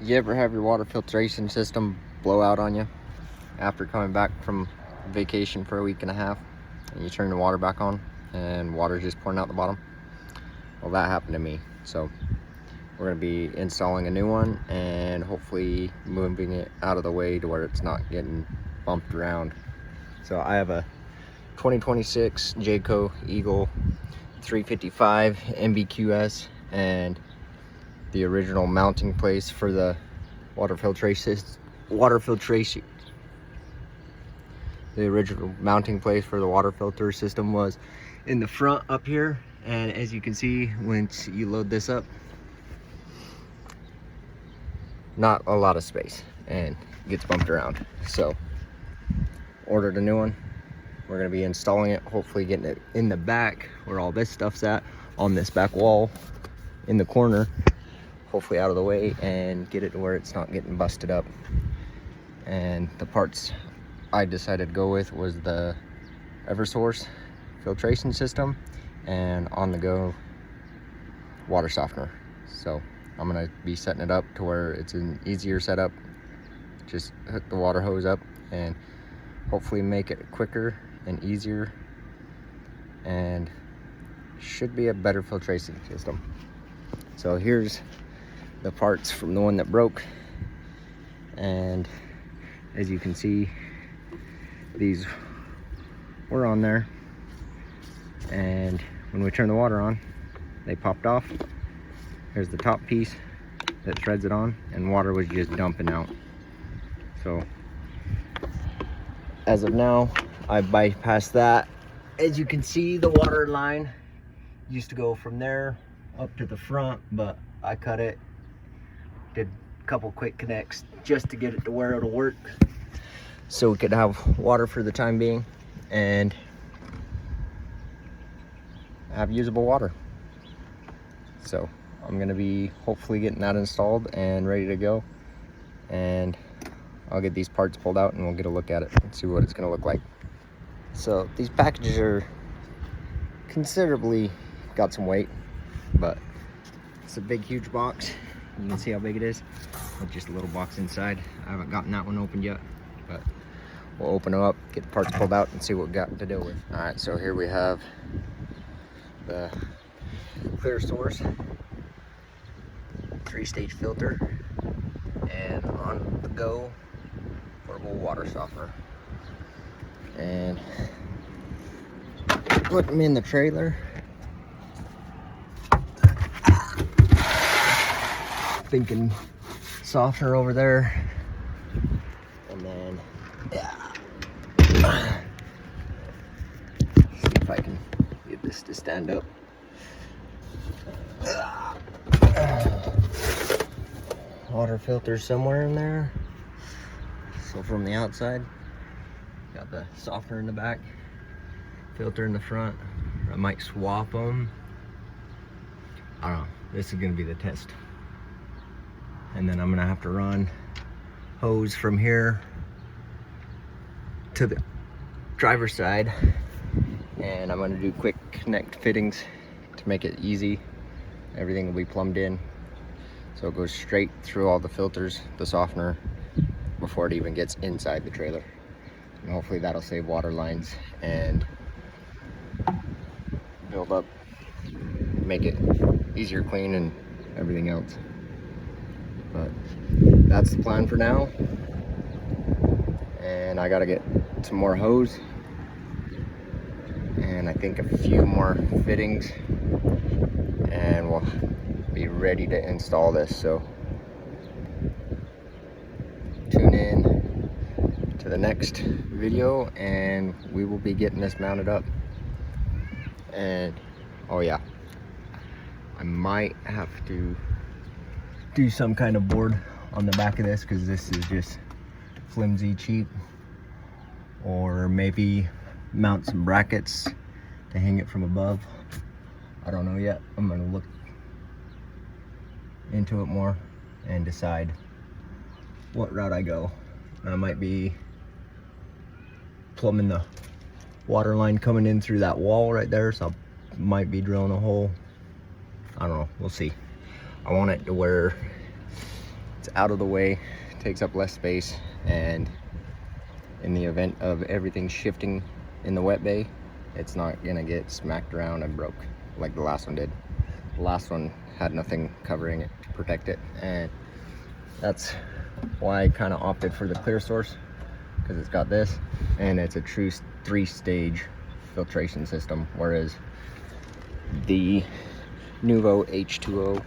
You ever have your water filtration system blow out on you after coming back from vacation for a week and a half, and you turn the water back on and water's just pouring out the bottom? Well, that happened to me. So we're going to be installing a new one and hopefully moving it out of the way to where it's not getting bumped around. So I have a 2026 Jayco Eagle 355 MVQS, and the original mounting place for the water filtration, the original mounting place for the water filter system was in the front up here. And as you can see, once you load this up, not a lot of space and it gets bumped around. So ordered a new one. We're going to be installing it, hopefully getting it in the back where all this stuff's at, on this back wall in the corner, hopefully out of the way, and get it to where it's not getting busted up. And the parts I decided to go with was the Eversource filtration system and on-the-go water softener. So I'm gonna be setting it up to where it's an easier setup. Just hook the water hose up and hopefully make it quicker and easier, and should be a better filtration system. So here's the parts from the one that broke, and as you can see, these were on there, and when we turn the water on, they popped off. Here's the top piece that threads it on, and water was just dumping out. So as of now, I bypassed that. As you can see, the water line used to go from there up to the front, but I cut it, did a couple quick connects just to get it to where it'll work, so we could have water for the time being and have usable water. So I'm gonna be hopefully getting that installed and ready to go, and I'll get these parts pulled out and we'll get a look at it and see what it's gonna look like. So these packages are considerably got some weight, but it's a big huge box. You can see how big it is with just a little box inside. I haven't gotten that one opened yet, but we'll open them up, get the parts pulled out, and see what we got to deal with. All right, so here we have the ClearSource 3-stage filter and on the go portable water softener, and put them in the trailer. Thinking softener over there, and then see if I can get this to stand up. Water filter somewhere in there. So from the outside, got the softener in the back, filter in the front. I might swap them. I don't know. This is gonna be the test. And then I'm gonna have to run hose from here to the driver's side, and I'm gonna do quick connect fittings to make it easy. Everything will be plumbed in, so it goes straight through all the filters, the softener, before it even gets inside the trailer. And hopefully that'll save water lines and build up, make it easier clean and everything else. But that's the plan for now, and I gotta get some more hose and I think a few more fittings, and we'll be ready to install this. So tune in to the next video and we will be getting this mounted up. And oh yeah, I might have to do some kind of board on the back of this, because this is just flimsy cheap, or maybe mount some brackets to hang it from above. I don't know yet. I'm gonna look into it more and decide what route I go. I might be plumbing the water line coming in through that wall right there, so I might be drilling a hole. I don't know, we'll see. I want it to where it's it's out of the way, takes up less space, and in the event of everything shifting in the wet bay, it's not gonna get smacked around and broke like the last one did. The last one had nothing covering it to protect it, and that's why I kind of opted for the Clear Source, because it's got this, and it's a true 3-stage filtration system, whereas the Nuvo H2O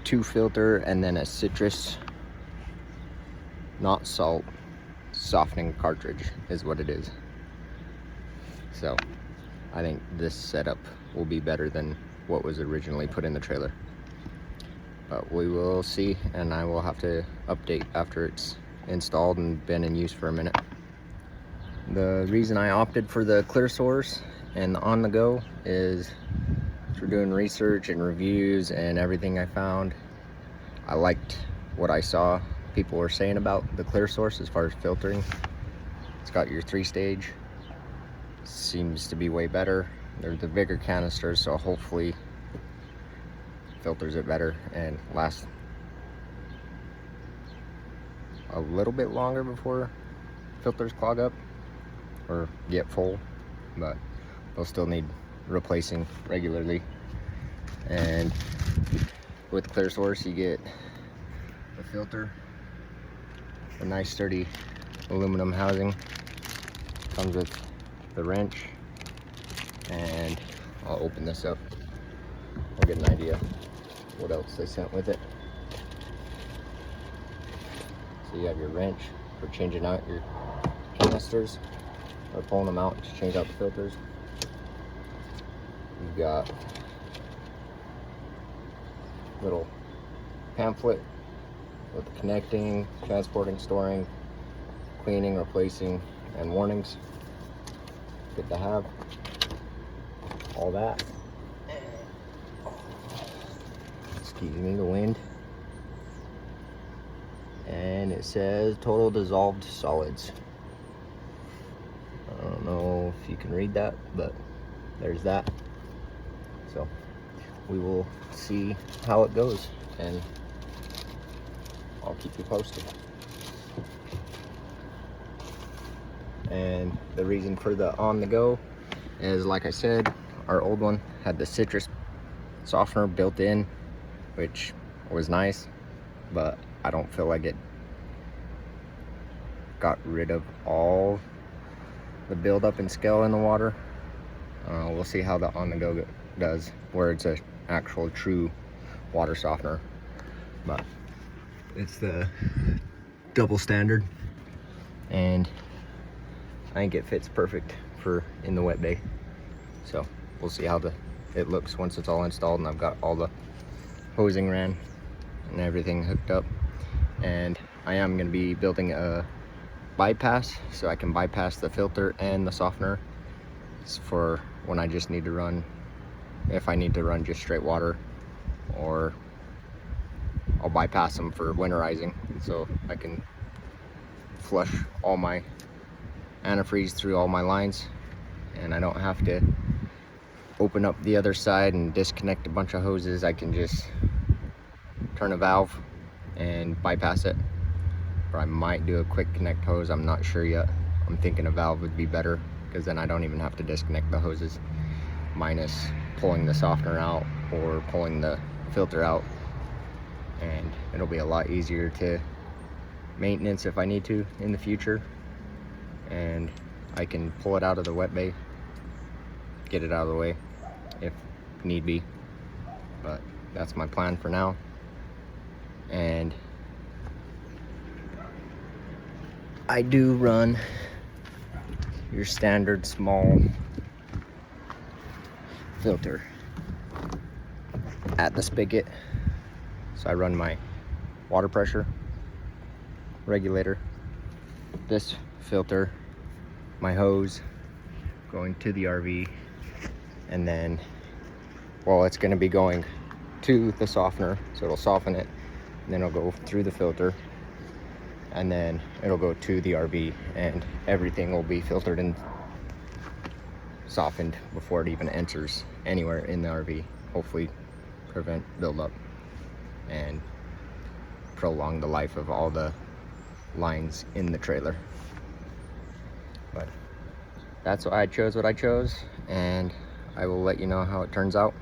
2 filter and then a citrus, not salt, softening cartridge is what it is. So I think this setup will be better than what was originally put in the trailer, but we will see, and I will have to update after it's installed and been in use for a minute. The reason I opted for the Clear Source and the On The Go is through doing research and reviews and everything I found, I liked what I saw people were saying about the Clear Source as far as filtering. It's got your 3-stage, seems to be way better. They're the bigger canisters, so hopefully filters it better and lasts a little bit longer before filters clog up or get full, but they'll still need replacing regularly. And with Clear Source, you get the filter, a nice sturdy aluminum housing, comes with the wrench, and I'll open this up. I'll get an idea what else they sent with it. So you have your wrench for changing out your canisters or pulling them out to change out the filters. You've got little pamphlet with connecting, transporting, storing, cleaning, replacing, and warnings. Good to have all that. Excuse me, the wind. And it says total dissolved solids. I don't know if you can read that, but there's that. So we will see how it goes, and I'll keep you posted. And the reason for the On The Go is, like I said, our old one had the citrus softener built in, which was nice, but I don't feel like it got rid of all the buildup and scale in the water. We'll see how the On The Go does, where it's a actual true water softener, but it's the double standard, and I think it fits perfect for in the wet bay. So we'll see how it looks once it's all installed and I've got all the hosing ran and everything hooked up. And I am going to be building a bypass, so I can bypass the filter and the softener. It's for when I just need to run, if I need to run just straight water, or I'll bypass them for winterizing, so I can flush all my antifreeze through all my lines, and I don't have to open up the other side and disconnect a bunch of hoses. I can just turn a valve and bypass it. Or I might do a quick connect hose, I'm not sure yet. I'm thinking a valve would be better, because then I don't even have to disconnect the hoses, minus pulling the softener out or pulling the filter out, and it'll be a lot easier to maintenance if I need to in the future. And I can pull it out of the wet bay, get it out of the way if need be, but that's my plan for now. And I do run your standard small filter at the spigot, so I run my water pressure regulator, this filter, my hose going to the RV, and then, well, it's going to be going to the softener, so it'll soften it, and then it'll go through the filter, and then it'll go to the RV, and everything will be filtered and softened before it even enters anywhere in the RV. Hopefully prevent buildup. and prolong the life of all the lines in the trailer. But that's why I chose what I chose, and I will let you know how it turns out.